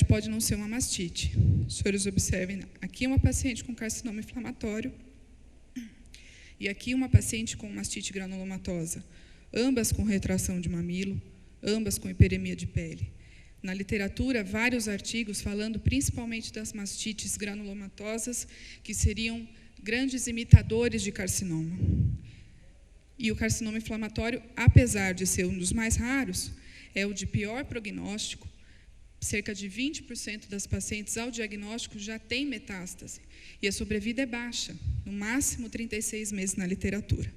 pode não ser uma mastite. Os senhores observem, aqui uma paciente com carcinoma inflamatório e aqui uma paciente com mastite granulomatosa, ambas com retração de mamilo, ambas com hiperemia de pele. Na literatura, vários artigos falando principalmente das mastites granulomatosas, que seriam grandes imitadores de carcinoma. E o carcinoma inflamatório, apesar de ser um dos mais raros, é o de pior prognóstico. Cerca de 20% das pacientes ao diagnóstico já têm metástase. E a sobrevida é baixa, no máximo 36 meses na literatura.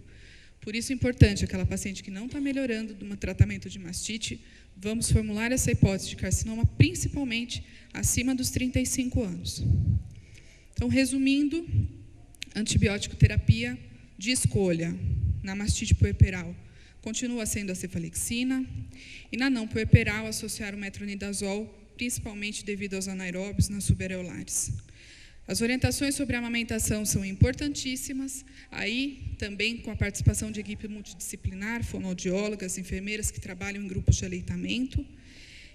Por isso é importante, aquela paciente que não está melhorando do tratamento de mastite, vamos formular essa hipótese de carcinoma, principalmente acima dos 35 anos. Então, resumindo, antibiótico terapia de escolha na mastite puerperal continua sendo a cefalexina, e na não puerperal associar o metronidazol, principalmente devido aos anaeróbios nas subareolares. As orientações sobre a amamentação são importantíssimas, aí também com a participação de equipe multidisciplinar, fonoaudiólogas, enfermeiras que trabalham em grupos de aleitamento,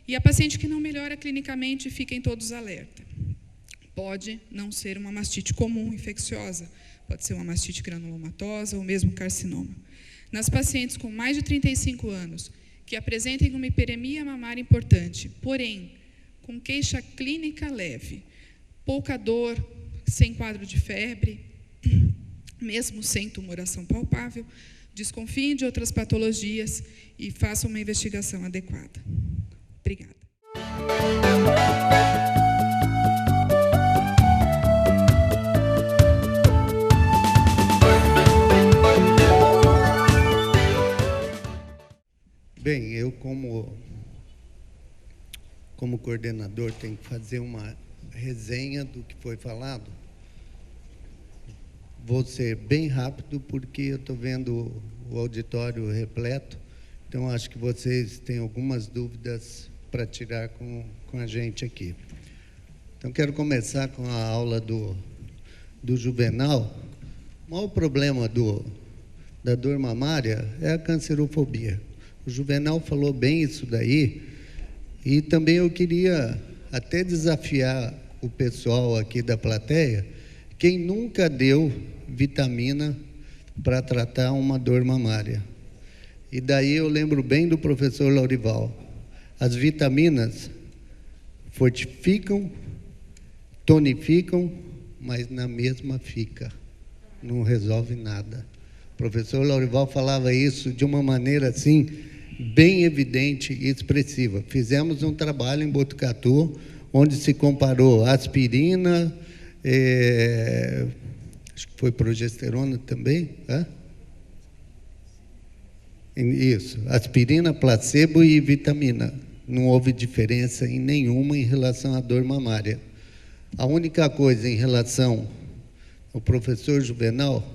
e a paciente que não melhora clinicamente, fiquem todos alerta. Pode não ser uma mastite comum infecciosa, pode ser uma mastite granulomatosa ou mesmo carcinoma. Nas pacientes com mais de 35 anos, que apresentem uma hiperemia mamária importante, porém, com queixa clínica leve, pouca dor, sem quadro de febre, mesmo sem tumoração palpável, desconfiem de outras patologias e façam uma investigação adequada. Obrigada. Bem, eu como coordenador tenho que fazer uma resenha do que foi falado. Vou ser bem rápido porque eu estou vendo o auditório repleto, então acho que vocês têm algumas dúvidas para tirar com a gente aqui. Então quero começar com a aula do Juvenal. O maior problema da dor mamária é a cancerofobia. O Juvenal falou bem isso daí, e também eu queria até desafiar o pessoal aqui da plateia, quem nunca deu vitamina para tratar uma dor mamária. E daí eu lembro bem do professor Laurival. As vitaminas fortificam, tonificam, mas na mesma fica, não resolve nada. O professor Laurival falava isso de uma maneira assim, bem evidente e expressiva. Fizemos um trabalho em Botucatu, onde se comparou aspirina, acho que foi progesterona também, isso, aspirina, placebo e vitamina. Não houve diferença em nenhuma em relação à dor mamária. A única coisa em relação ao professor Juvenal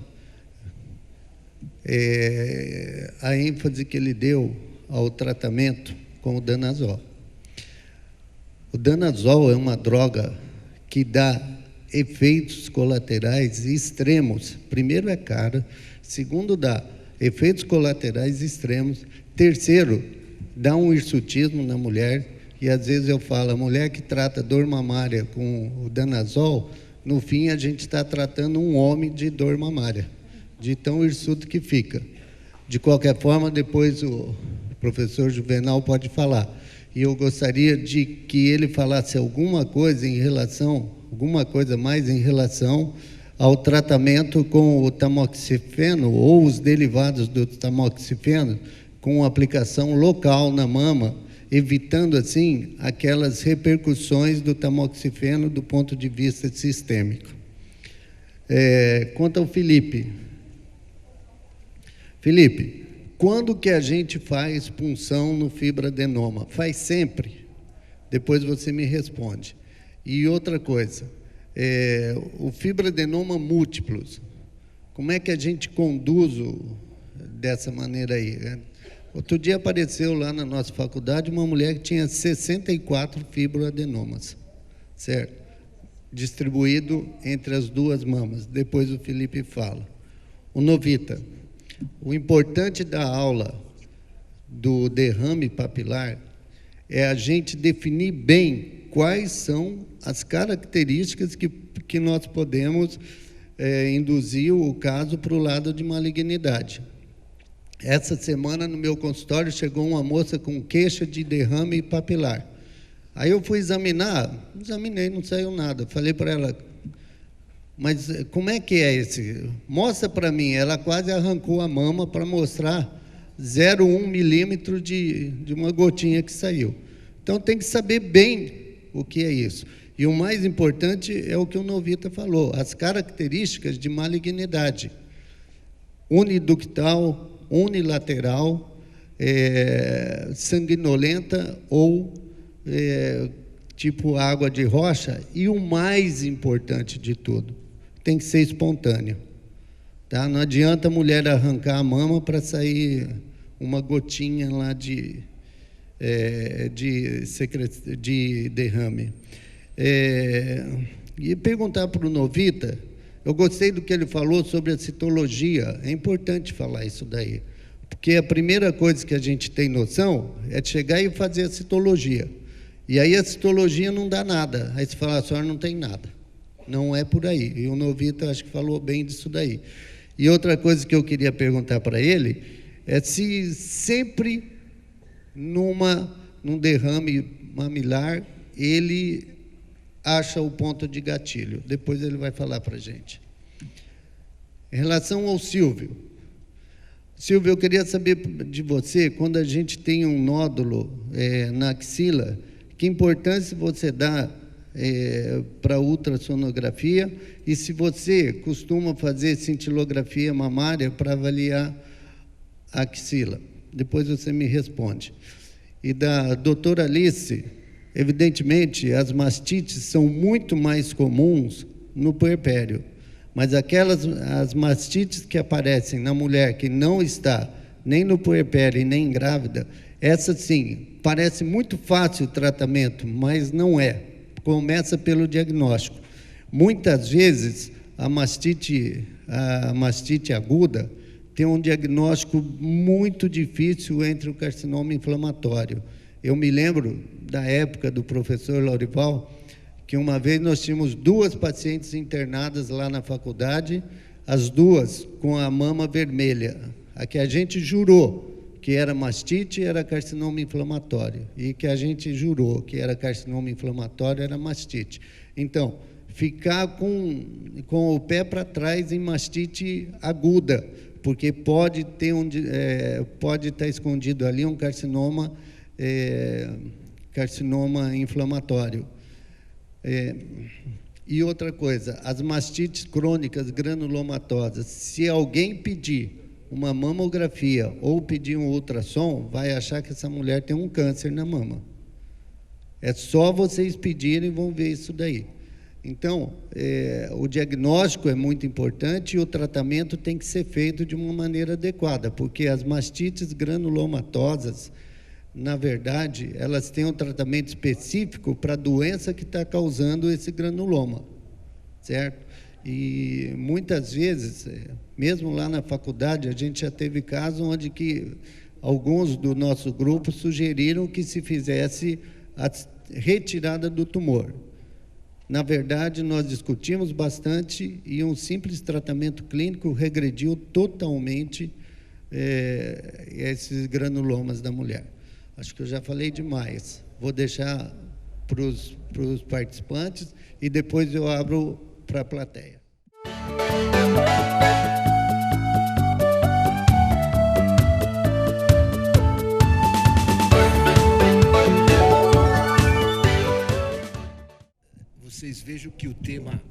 é a ênfase que ele deu ao tratamento com o danazol. O danazol é uma droga que dá efeitos colaterais extremos. Primeiro, é cara. Segundo, dá efeitos colaterais extremos. Terceiro, dá um hirsutismo na mulher. E às vezes eu falo, a mulher que trata dor mamária com o danazol, no fim a gente está tratando um homem de dor mamária, de tão hirsuto que fica. De qualquer forma, depois o professor Juvenal pode falar. E eu gostaria de que ele falasse alguma coisa mais em relação ao tratamento com o tamoxifeno ou os derivados do tamoxifeno com aplicação local na mama, evitando assim aquelas repercussões do tamoxifeno do ponto de vista sistêmico. Quanto ao Felipe, quando que a gente faz punção no fibroadenoma? Faz sempre. Depois você me responde. E outra coisa, o fibroadenoma múltiplos, como é que a gente conduz dessa maneira aí? Outro dia apareceu lá na nossa faculdade uma mulher que tinha 64 fibroadenomas, certo? Distribuído entre as duas mamas. Depois o Felipe fala. O Novita, o importante da aula do derrame papilar é a gente definir bem quais são as características que nós podemos induzir o caso para o lado de malignidade. Essa semana, no meu consultório, chegou uma moça com queixa de derrame papilar. Aí eu fui examinei, não saiu nada. Falei para ela, mas como é que é esse? Mostra para mim. Ela quase arrancou a mama para mostrar 0,1 milímetro de uma gotinha que saiu. Então, tem que saber bem o que é isso. E o mais importante é o que o Novita falou, as características de malignidade. Uniductal, unilateral, sanguinolenta ou tipo água de rocha. E o mais importante de tudo, tem que ser espontâneo. Tá? Não adianta a mulher arrancar a mama para sair uma gotinha lá de derrame. E perguntar para o Novita, eu gostei do que ele falou sobre a citologia, é importante falar isso daí, porque a primeira coisa que a gente tem noção é de chegar e fazer a citologia, e aí a citologia não dá nada, aí você fala, a senhora não tem nada, não é por aí, e o Novita acho que falou bem disso daí. E outra coisa que eu queria perguntar para ele é se sempre num derrame mamilar ele acha o ponto de gatilho. Depois ele vai falar para a gente. Em relação ao Silvio. Silvio, eu queria saber de você, quando a gente tem um nódulo na axila, que importância você dá para a ultrassonografia e se você costuma fazer cintilografia mamária para avaliar a axila. Depois você me responde. E da doutora Alice, evidentemente, as mastites são muito mais comuns no puerpério, mas as mastites que aparecem na mulher que não está nem no puerpério e nem grávida, essa sim, parece muito fácil o tratamento, mas não é. Começa pelo diagnóstico. Muitas vezes, a mastite aguda tem um diagnóstico muito difícil entre o carcinoma inflamatório. Eu me lembro da época do professor Laurival, que uma vez nós tínhamos 2 pacientes internadas lá na faculdade, as 2 com a mama vermelha. A que a gente jurou que era mastite era carcinoma inflamatório, e que a gente jurou que era carcinoma inflamatório era mastite. Então, ficar com o pé para trás em mastite aguda, porque pode estar escondido ali um carcinoma inflamatório. E outra coisa, as mastites crônicas granulomatosas, se alguém pedir uma mamografia ou pedir um ultrassom, vai achar que essa mulher tem um câncer na mama. É só vocês pedirem e vão ver isso daí. Então, o diagnóstico é muito importante e o tratamento tem que ser feito de uma maneira adequada, porque as mastites granulomatosas, na verdade, elas têm um tratamento específico para a doença que está causando esse granuloma, certo? E muitas vezes, mesmo lá na faculdade, a gente já teve casos onde que alguns do nosso grupo sugeriram que se fizesse a retirada do tumor. Na verdade, nós discutimos bastante e um simples tratamento clínico regrediu totalmente esses granulomas da mulher. Acho que eu já falei demais. Vou deixar para os participantes e depois eu abro para a plateia. Vocês vejam que o tema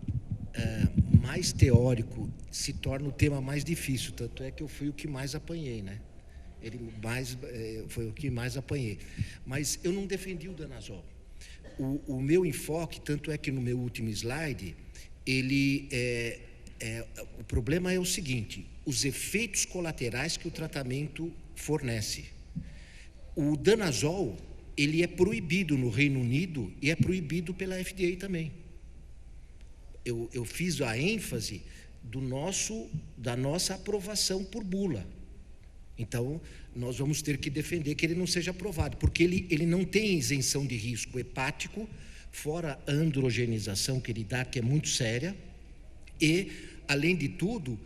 mais teórico se torna o tema mais difícil, tanto é que eu fui o que mais apanhei, né? Foi o que mais apanhei. Mas eu não defendi o danazol. O meu enfoque, tanto é que no meu último slide, o problema é o seguinte, os efeitos colaterais que o tratamento fornece. O danazol, ele é proibido no Reino Unido e é proibido pela FDA também. Eu fiz a ênfase da nossa aprovação por bula. Então, nós vamos ter que defender que ele não seja aprovado, porque ele não tem isenção de risco hepático, fora a androgenização que ele dá, que é muito séria, e, além de tudo,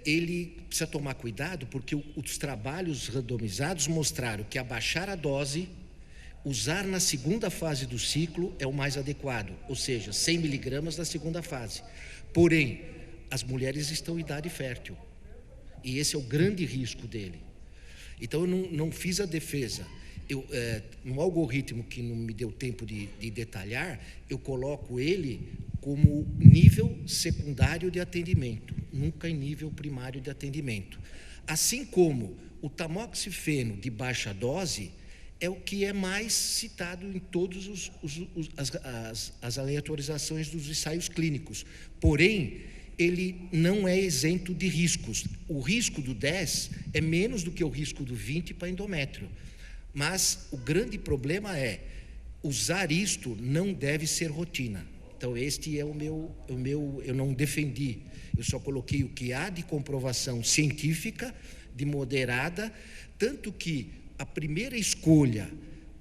ele precisa tomar cuidado, porque os trabalhos randomizados mostraram que abaixar a dose, usar na segunda fase do ciclo é o mais adequado, ou seja, 100 miligramas na segunda fase. Porém, as mulheres estão em idade fértil, e esse é o grande risco dele. Então, eu não fiz a defesa. No algoritmo que não me deu tempo de detalhar, eu coloco ele como nível secundário de atendimento, nunca em nível primário de atendimento. Assim como o tamoxifeno de baixa dose é o que é mais citado em todas as aleatorizações dos ensaios clínicos. Porém, ele não é isento de riscos. O risco do 10 é menos do que o risco do 20 para endométrio. Mas o grande problema é, usar isto não deve ser rotina. Então, este é o meu, eu não defendi, eu só coloquei o que há de comprovação científica, de moderada, tanto que a primeira escolha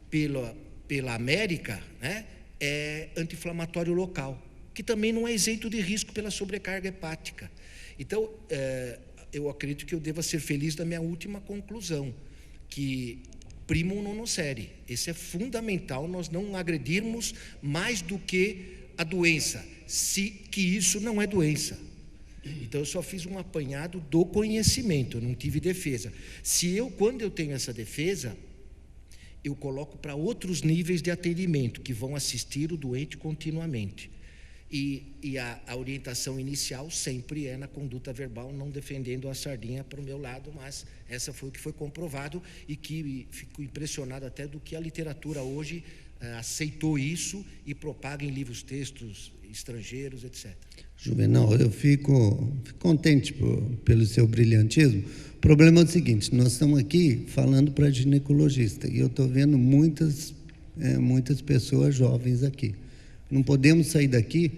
pela América, né, é anti-inflamatório local, que também não é isento de risco pela sobrecarga hepática. Então, eu acredito que eu deva ser feliz da minha última conclusão, que primum non nocere. Esse é fundamental, nós não agredirmos mais do que a doença, que isso não é doença. Então, eu só fiz um apanhado do conhecimento, eu não tive defesa. Quando eu tenho essa defesa, eu coloco para outros níveis de atendimento, que vão assistir o doente continuamente. E a orientação inicial sempre é na conduta verbal, não defendendo a sardinha para o meu lado, mas essa foi o que foi comprovado e que fico impressionado até do que a literatura hoje aceitou isso e propaga em livros, textos estrangeiros, etc. Juvenal, eu fico contente pelo seu brilhantismo. O problema é o seguinte, nós estamos aqui falando para ginecologista e eu estou vendo muitas pessoas jovens aqui. Não podemos sair daqui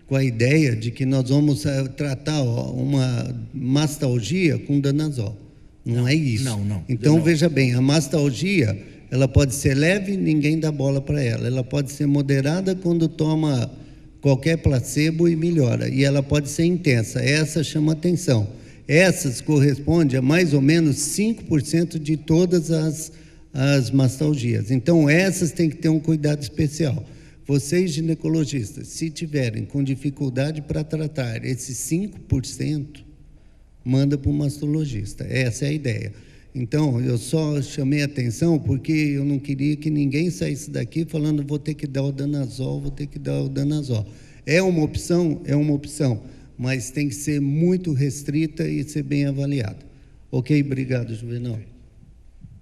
com a ideia de que nós vamos tratar uma mastalgia com danazol. Não é isso. Não. Então, veja bem, a mastalgia, ela pode ser leve, ninguém dá bola para ela. Ela pode ser moderada quando toma qualquer placebo e melhora. E ela pode ser intensa. Essa chama atenção. Essas correspondem a mais ou menos 5% de todas as mastalgias. Então, essas têm que ter um cuidado especial. Vocês, ginecologistas, se tiverem com dificuldade para tratar esses 5%, manda para o mastologista. Essa é a ideia. Então, eu só chamei a atenção porque eu não queria que ninguém saísse daqui falando vou ter que dar o danazol, vou ter que dar o danazol. É uma opção, mas tem que ser muito restrita e ser bem avaliada. Ok? Obrigado, Juvenal.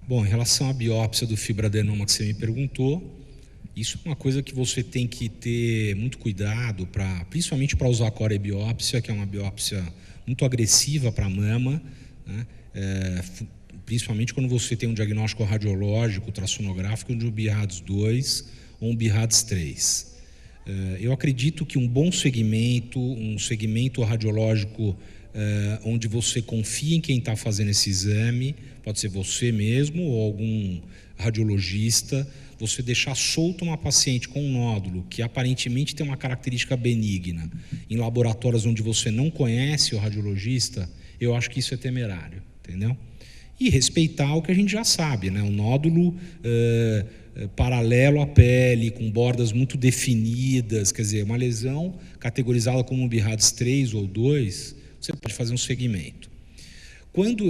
Bom, em relação à biópsia do fibroadenoma que você me perguntou, isso é uma coisa que você tem que ter muito cuidado, principalmente para usar a corebiópsia, que é uma biópsia muito agressiva para a mama, né? Principalmente quando você tem um diagnóstico radiológico, ultrassonográfico de um BIRADS 2 ou um BIRADS 3. Eu acredito que um bom segmento, um segmento radiológico onde você confia em quem está fazendo esse exame, pode ser você mesmo ou algum radiologista, você deixar solto uma paciente com um nódulo que aparentemente tem uma característica benigna em laboratórios onde você não conhece o radiologista, eu acho que isso é temerário, entendeu? E respeitar o que a gente já sabe, né? Um nódulo paralelo à pele, com bordas muito definidas, quer dizer, uma lesão categorizada como um BIRADS 3 ou 2, você pode fazer um segmento. Quando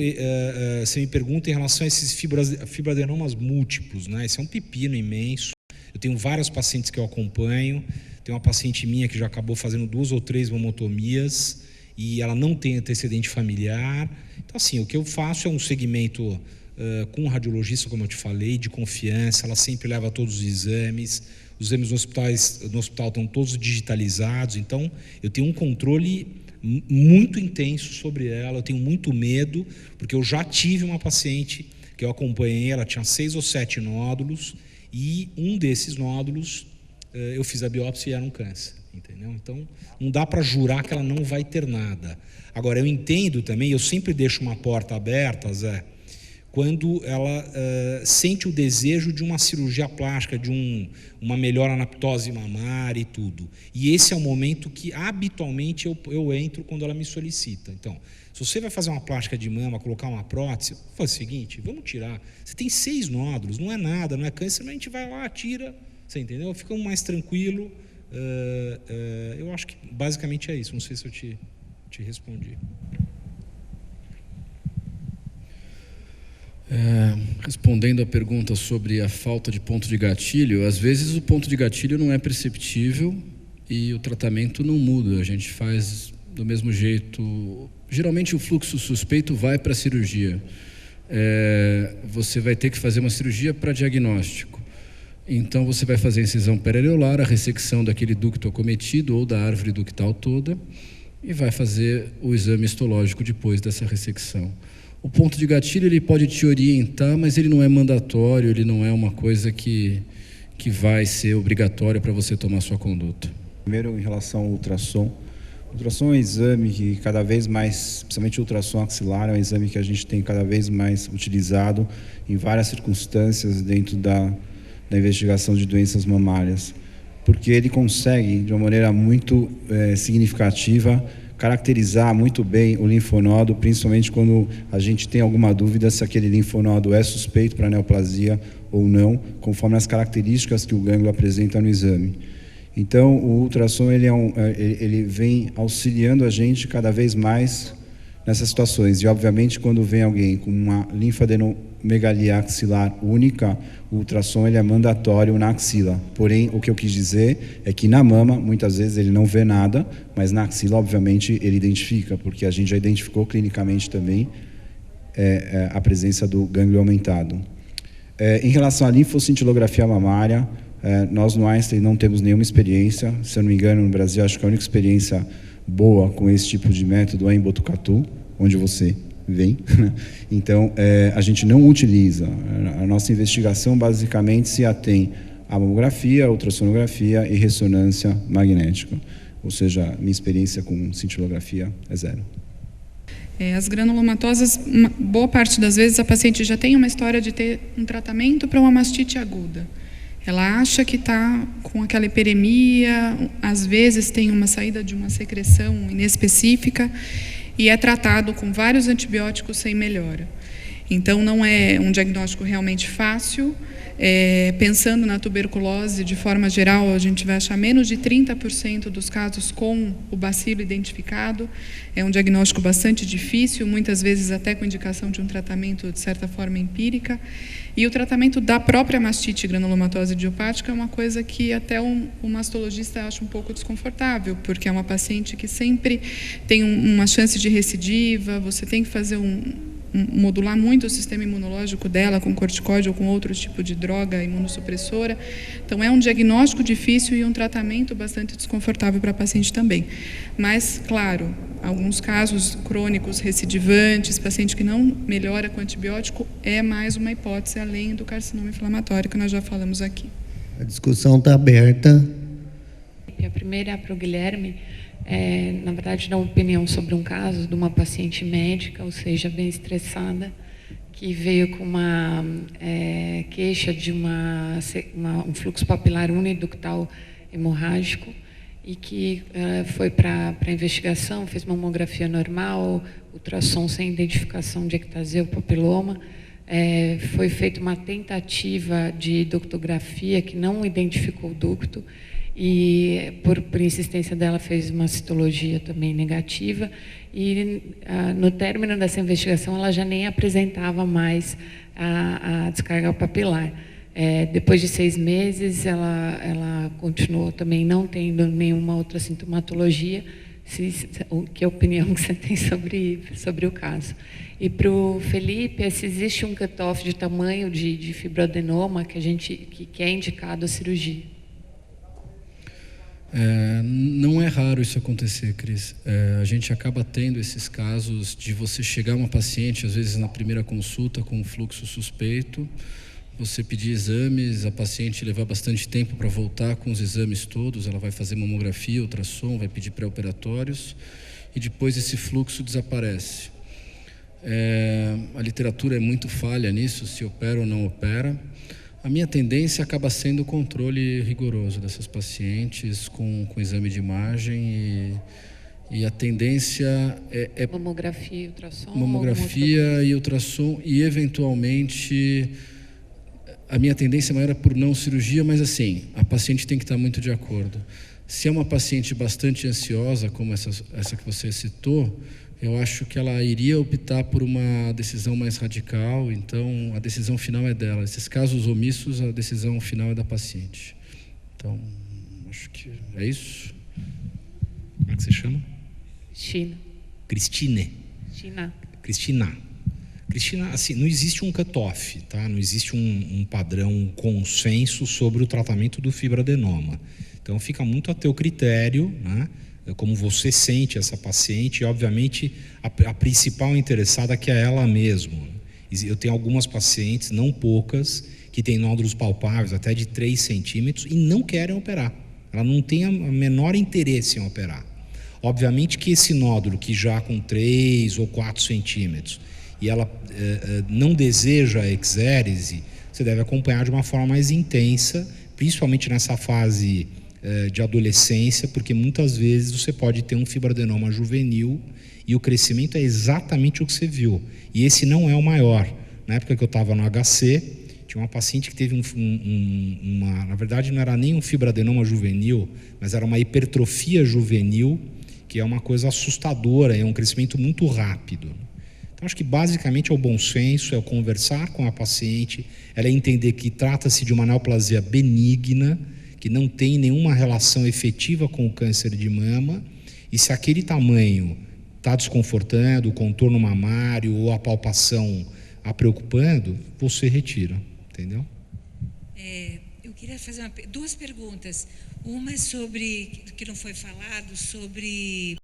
você me pergunta em relação a esses fibroadenomas múltiplos, né? Esse é um pepino imenso. Eu tenho vários pacientes que eu acompanho. Tem uma paciente minha que já acabou fazendo 2 ou 3 mamotomias e ela não tem antecedente familiar. Então, assim, o que eu faço é um segmento com um radiologista, como eu te falei, de confiança. Ela sempre leva todos os exames. Os exames no hospital estão todos digitalizados. Então, eu tenho um controle muito intenso sobre ela, eu tenho muito medo, porque eu já tive uma paciente que eu acompanhei, ela tinha 6 ou 7 nódulos, e um desses nódulos eu fiz a biópsia e era um câncer, entendeu? Então, não dá para jurar que ela não vai ter nada. Agora, eu entendo também, eu sempre deixo uma porta aberta, Zé, quando ela sente o desejo de uma cirurgia plástica, de uma melhora na ptose mamária e tudo. E esse é o momento que habitualmente eu entro quando ela me solicita. Então, se você vai fazer uma plástica de mama, colocar uma prótese, faz o seguinte, vamos tirar. Você tem 6 nódulos, não é nada, não é câncer, mas a gente vai lá, tira, você entendeu? Fica mais tranquilo. Eu acho que basicamente é isso. Não sei se eu te respondi. Respondendo à pergunta sobre a falta de ponto de gatilho, às vezes o ponto de gatilho não é perceptível e o tratamento não muda, a gente faz do mesmo jeito. Geralmente o fluxo suspeito vai para a cirurgia. Você vai ter que fazer uma cirurgia para diagnóstico. Então você vai fazer a incisão periareolar, a ressecção daquele ducto acometido ou da árvore ductal toda e vai fazer o exame histológico depois dessa ressecção. O ponto de gatilho ele pode te orientar, mas ele não é mandatório, ele não é uma coisa que vai ser obrigatória para você tomar sua conduta. Primeiro, em relação ao ultrassom. O ultrassom é um exame que cada vez mais, principalmente o ultrassom axilar, é um exame que a gente tem cada vez mais utilizado em várias circunstâncias dentro da investigação de doenças mamárias, porque ele consegue, de uma maneira muito significativa, caracterizar muito bem o linfonodo, principalmente quando a gente tem alguma dúvida se aquele linfonodo é suspeito para neoplasia ou não, conforme as características que o gânglio apresenta no exame. Então, o ultrassom ele vem auxiliando a gente cada vez mais nessas situações. E, obviamente, quando vem alguém com uma linfadenomegalia axilar única, o ultrassom ele é mandatório na axila. Porém, o que eu quis dizer é que na mama, muitas vezes, ele não vê nada, mas na axila, obviamente, ele identifica, porque a gente já identificou clinicamente também a presença do gânglio aumentado. Em relação à linfocintilografia mamária, nós no Einstein não temos nenhuma experiência. Se eu não me engano, no Brasil, acho que a única experiência boa com esse tipo de método é em Botucatu, onde você vem. Então, a gente não utiliza. A nossa investigação basicamente se atém à mamografia, ultrassonografia e ressonância magnética. Ou seja, minha experiência com cintilografia é 0. As granulomatosas, boa parte das vezes a paciente já tem uma história de ter um tratamento para uma mastite aguda. Ela acha que está com aquela hiperemia, às vezes tem uma saída de uma secreção inespecífica e é tratado com vários antibióticos sem melhora. Então, não é um diagnóstico realmente fácil. Pensando na tuberculose, de forma geral, a gente vai achar menos de 30% dos casos com o bacilo identificado. É um diagnóstico bastante difícil, muitas vezes até com indicação de um tratamento, de certa forma, empírica. E o tratamento da própria mastite granulomatose idiopática é uma coisa que até um mastologista acha um pouco desconfortável, porque é uma paciente que sempre tem uma chance de recidiva, você tem que fazer modular muito o sistema imunológico dela com corticóide ou com outro tipo de droga imunossupressora. Então, é um diagnóstico difícil e um tratamento bastante desconfortável para a paciente também. Mas, claro, alguns casos crônicos recidivantes, paciente que não melhora com antibiótico, é mais uma hipótese além do carcinoma inflamatório que nós já falamos aqui. A discussão está aberta. A primeira é para o Guilherme. Na verdade, dar uma opinião sobre um caso de uma paciente médica, ou seja, bem estressada, que veio com uma queixa de um fluxo papilar uniductal hemorrágico e que foi para a investigação, fez mamografia normal, ultrassom sem identificação de ectasia ou papiloma. Foi feita uma tentativa de ductografia que não identificou o ducto, e por insistência dela fez uma citologia também negativa e no término dessa investigação ela já nem apresentava mais a descarga papilar. Depois de 6 meses ela continuou também não tendo nenhuma outra sintomatologia. Que é opinião que você tem sobre o caso? E para o Felipe, se existe um cutoff de tamanho de fibroadenoma que é indicado a cirurgia? Não é raro isso acontecer, Cris. A gente acaba tendo esses casos de você chegar uma paciente, às vezes na primeira consulta, com um fluxo suspeito, você pedir exames, a paciente levar bastante tempo para voltar com os exames todos, ela vai fazer mamografia, ultrassom, vai pedir pré-operatórios, e depois esse fluxo desaparece. A literatura é muito falha nisso, se opera ou não opera. A minha tendência acaba sendo o controle rigoroso dessas pacientes com exame de imagem e a tendência é Mamografia e ultrassom? mamografia e ultrassom e, eventualmente, a minha tendência maior é por não cirurgia, mas assim, a paciente tem que estar muito de acordo. Se é uma paciente bastante ansiosa, como essa que você citou, eu acho que ela iria optar por uma decisão mais radical, então a decisão final é dela. Esses casos omissos, a decisão final é da paciente. Então, acho que é isso. Como é que você chama? Cristina. Cristina, assim, não existe um cutoff, tá? Não existe um padrão, um consenso sobre o tratamento do fibroadenoma. Então, fica muito a teu critério, né? Como você sente essa paciente, e, obviamente, a principal interessada que é ela mesma. Eu tenho algumas pacientes, não poucas, que têm nódulos palpáveis até de 3 centímetros e não querem operar. Ela não tem o menor interesse em operar. Obviamente que esse nódulo, que já com 3 ou 4 centímetros, e ela não deseja a exérese, você deve acompanhar de uma forma mais intensa, principalmente nessa fase de adolescência, porque muitas vezes você pode ter um fibroadenoma juvenil e o crescimento é exatamente o que você viu. E esse não é o maior. Na época que eu estava no HC, tinha uma paciente que teve na verdade não era nem um fibroadenoma juvenil, mas era uma hipertrofia juvenil, que é uma coisa assustadora, é um crescimento muito rápido. Então, acho que basicamente é o bom senso, é o conversar com a paciente, ela entender que trata-se de uma neoplasia benigna, que não tem nenhuma relação efetiva com o câncer de mama, e se aquele tamanho está desconfortando, o contorno mamário ou a palpação a preocupando, você retira, entendeu? Eu queria fazer 2 perguntas. Uma é sobre, que não foi falado, sobre